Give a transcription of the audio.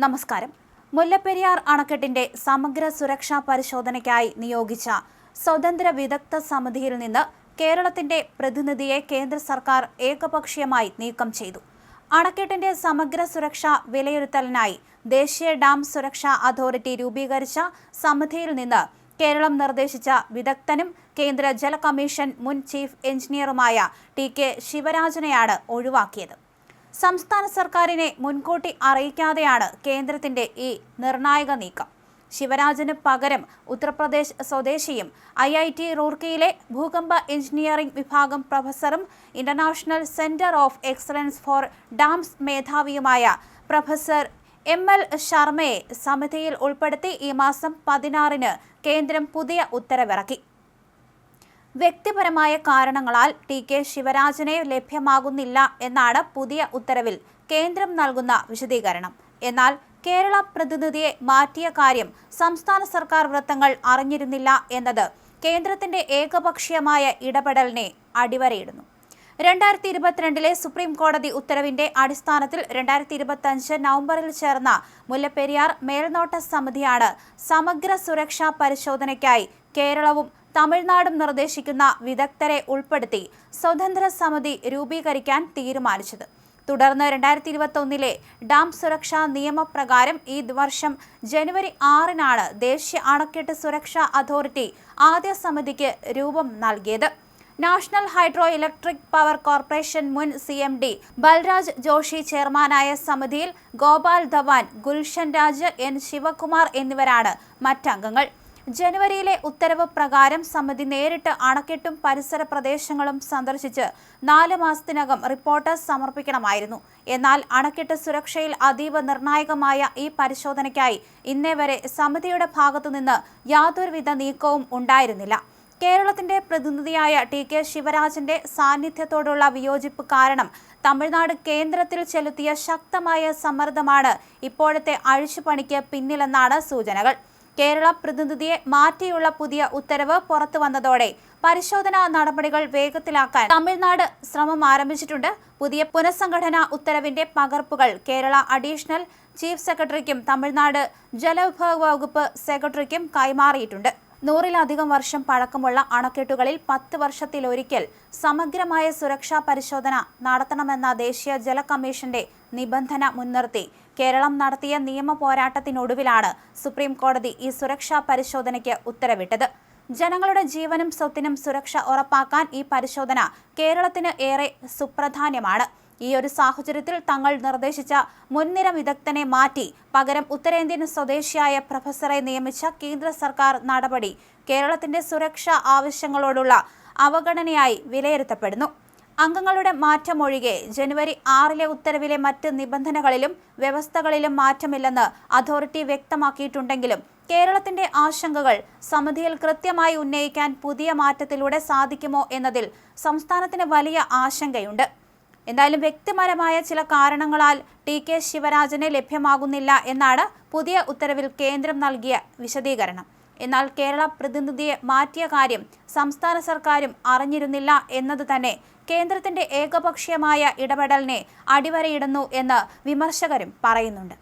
നമസ്കാരം. മുല്ലപ്പെരിയാർ അണക്കെട്ടിന്റെ സമഗ്ര സുരക്ഷാ പരിശോധനയ്ക്കായി നിയോഗിച്ച സ്വതന്ത്ര വിദഗ്ധ സമിതിയിൽ നിന്ന് കേരളത്തിന്റെ പ്രതിനിധിയെ കേന്ദ്ര സർക്കാർ ഏകപക്ഷീയമായി നീക്കം ചെയ്തു. അണക്കെട്ടിന്റെ സമഗ്ര സുരക്ഷ വിലയിരുത്തലിനായി ദേശീയ ഡാം സുരക്ഷാ അതോറിറ്റി രൂപീകരിച്ച സമിതിയിൽ നിന്ന് കേരളം നിർദ്ദേശിച്ച വിദഗ്ധനും കേന്ദ്ര ജല കമ്മീഷൻ മുൻ ചീഫ് എഞ്ചിനീയറുമായ ടി.കെ. ശിവരാജനെയാണ് ഒഴിവാക്കിയത്. സംസ്ഥാന സർക്കാരിനെ മുൻകൂട്ടി അറിയിക്കാതെയാണ് കേന്ദ്രത്തിന്റെ ഈ നിർണായക നീക്കം. ശിവരാജന് പകരം ഉത്തർപ്രദേശ് സ്വദേശിയും IIT റൂർക്കിയിലെ ഭൂകമ്പ എഞ്ചിനീയറിംഗ് വിഭാഗം പ്രൊഫസറും international centre of excellence for dams മേധാവിയുമായ പ്രൊഫസർ ML ശർമ്മയെ സമിതിയിൽ ഉൾപ്പെടുത്തി ഈ മാസം 16-ന് കേന്ദ്രം പുതിയ ഉത്തരവിറക്കി. വ്യക്തിപരമായ കാരണങ്ങളാൽ ടി.കെ. ശിവരാജനെ ലഭ്യമാകുന്നില്ല എന്നാണ് പുതിയ ഉത്തരവിൽ കേന്ദ്രം നൽകുന്ന വിശദീകരണം. എന്നാൽ കേരള പ്രതിനിധിയെ മാറ്റിയ കാര്യം സംസ്ഥാന സർക്കാർ വൃത്തങ്ങൾ അറിഞ്ഞിരുന്നില്ല എന്നത് കേന്ദ്രത്തിന്റെ ഏകപക്ഷീയമായ ഇടപെടലിനെ അടിവരയിടുന്നു. 2022 സുപ്രീം കോടതി ഉത്തരവിന്റെ അടിസ്ഥാനത്തിൽ 2025 നവംബറിൽ ചേർന്ന മുല്ലപ്പെരിയാർ മേൽനോട്ട സമിതിയാണ് സമഗ്ര സുരക്ഷാ പരിശോധനയ്ക്കായി കേരളവും തമിഴ്നാടും നിർദ്ദേശിക്കുന്ന വിദഗ്ധരെ ഉൾപ്പെടുത്തി സ്വതന്ത്ര സമിതി രൂപീകരിക്കാൻ തീരുമാനിച്ചത്. തുടർന്ന് 2021 ഡാം സുരക്ഷാ നിയമപ്രകാരം ഈ വർഷം ജനുവരി 6-നാണ് ദേശീയ അണക്കെട്ട് സുരക്ഷാ അതോറിറ്റി ആദ്യ സമിതിക്ക് രൂപം നൽകിയത്. National hydro electric power corporation മുൻ CMD ബൽരാജ് ജോഷി ചെയർമാനായ സമിതിയിൽ ഗോപാൽ ധവാൻ, ഗുൽഷൻ രാജ്, N. ശിവകുമാർ എന്നിവരാണ് മറ്റംഗങ്ങൾ. ജനുവരിയിലെ ഉത്തരവ് പ്രകാരം സമിതി നേരിട്ട് അണക്കെട്ടും പരിസര പ്രദേശങ്ങളും സന്ദർശിച്ച് 4 മാസത്തിനകം റിപ്പോർട്ട് സമർപ്പിക്കണമായിരുന്നു. എന്നാൽ അണക്കെട്ട് സുരക്ഷയിൽ അതീവ നിർണായകമായ ഈ പരിശോധനയ്ക്കായി ഇന്നേ വരെ സമിതിയുടെ ഭാഗത്തുനിന്ന് യാതൊരുവിധ നീക്കവും ഉണ്ടായിരുന്നില്ല. കേരളത്തിന്റെ പ്രതിനിധിയായ ടി.കെ. ശിവരാജന്റെ സാന്നിധ്യത്തോടുള്ള വിയോജിപ്പ് കാരണം തമിഴ്നാട് കേന്ദ്രത്തിൽ ചെലുത്തിയ ശക്തമായ സമ്മർദ്ദമാണ് ഇപ്പോഴത്തെ അഴിച്ചുപണിക്ക് പിന്നിലെന്നാണ് സൂചനകൾ. കേരള പ്രതിനിധിയെ മാറ്റിയുള്ള പുതിയ ഉത്തരവ് പുറത്തു വന്നതോടെ പരിശോധനാ നടപടികൾ വേഗത്തിലാക്കാൻ തമിഴ്നാട് ശ്രമം ആരംഭിച്ചിട്ടുണ്ട്. പുതിയ പുനഃസംഘടനാ ഉത്തരവിന്റെ പകർപ്പുകൾ കേരള അഡീഷണൽ ചീഫ് സെക്രട്ടറിക്കും തമിഴ്നാട് ജലവിഭവ വകുപ്പ് സെക്രട്ടറിക്കും കൈമാറിയിട്ടുണ്ട്. 100-ലധികം വർഷം പഴക്കമുള്ള അണക്കെട്ടുകളിൽ 10 വർഷത്തിലൊരിക്കൽ സമഗ്രമായ സുരക്ഷാ പരിശോധന നടത്തണമെന്ന ദേശീയ ജല കമ്മീഷന്റെ നിബന്ധന മുൻനിർത്തി കേരളം നടത്തിയ നിയമ പോരാട്ടത്തിനൊടുവിലാണ് സുപ്രീം കോടതി ഈ സുരക്ഷാ പരിശോധനയ്ക്ക് ഉത്തരവിട്ടത്. ജനങ്ങളുടെ ജീവനും സ്വത്തിനും സുരക്ഷ ഉറപ്പാക്കാൻ ഈ പരിശോധന കേരളത്തിന് ഏറെ സുപ്രധാനമാണ്. ഈ ഒരു സാഹചര്യത്തിൽ തങ്ങൾ നിർദ്ദേശിച്ച മുൻനിര വിദഗ്ധനെ മാറ്റി പകരം ഉത്തരേന്ത്യൻ സ്വദേശിയായ പ്രൊഫസറെ നിയമിച്ച കേന്ദ്ര സർക്കാർ നടപടി കേരളത്തിന്റെ സുരക്ഷാ ആവശ്യങ്ങളോടുള്ള അവഗണനയായി വിലയിരുത്തപ്പെടുന്നു. അംഗങ്ങളുടെ മാറ്റമൊഴികെ ജനുവരി 6-ലെ ഉത്തരവിലെ മറ്റ് നിബന്ധനകളിലും വ്യവസ്ഥകളിലും മാറ്റമില്ലെന്ന് അതോറിറ്റി വ്യക്തമാക്കിയിട്ടുണ്ടെങ്കിലും കേരളത്തിന്റെ ആശങ്കകൾ സമിതിയിൽ കൃത്യമായി ഉന്നയിക്കാൻ പുതിയ മാറ്റത്തിലൂടെ സാധിക്കുമോ എന്നതിൽ സംസ്ഥാനത്തിന് വലിയ ആശങ്കയുണ്ട്. എന്തായാലും വ്യക്തിപരമായ ചില കാരണങ്ങളാൽ ടി.കെ. ശിവരാജനെ ലഭ്യമാകുന്നില്ല എന്നാണ് പുതിയ ഉത്തരവിൽ കേന്ദ്രം നൽകിയ വിശദീകരണം. എന്നാൽ കേരള പ്രതിനിധിയെ മാറ്റിയ കാര്യം സംസ്ഥാന സർക്കാരും അറിഞ്ഞിരുന്നില്ല എന്നത് തന്നെ കേന്ദ്രത്തിന്റെ ഏകപക്ഷീയമായ ഇടപെടലിനെ അടിവരയിടുന്നു എന്ന് വിമർശകരും പറയുന്നുണ്ട്.